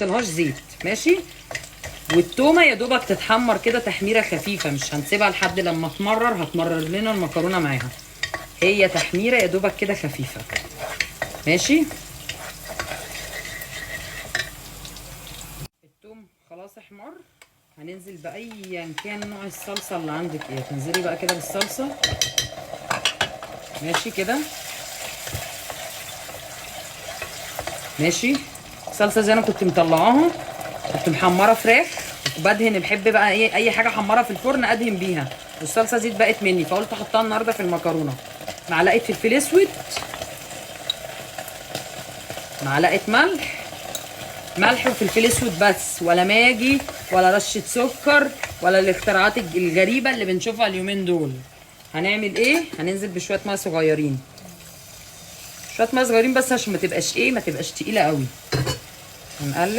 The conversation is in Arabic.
نحطلهاش زيت، ماشي. والتومه يا دوبك تتحمر كده تحميره خفيفه، مش هنسيبها لحد لما تمرر، هتمرر لنا المكرونه معاها. هي تحميره يا دوبك كده خفيفه، ماشي. التوم خلاص احمر، هننزل بايا كان نوع الصلصه اللي عندك ايه، تنزلي بقى كده بالصلصه، ماشي كده، ماشي. صلصه زي انا كنت مطلعاها، كنت محمره فراخ، كنت بدهن، بحب بقى ايه اي حاجه حمرها في الفرن ادهن بيها، والصلصه زيت بقت مني، فقلت احطها النهارده في المكرونه. معلقه فلفل اسود، معلقه ملح وفلفل اسود بس، ولا ماجي ولا رشه سكر ولا الاختراعات الغريبه اللي بنشوفها اليومين دول. هنعمل ايه؟ هننزل بشويه ميه صغيرين، شويه ميه صغيرين بس عشان ما تبقاش ايه، ما تبقاش تقيله قوي. هنقلب.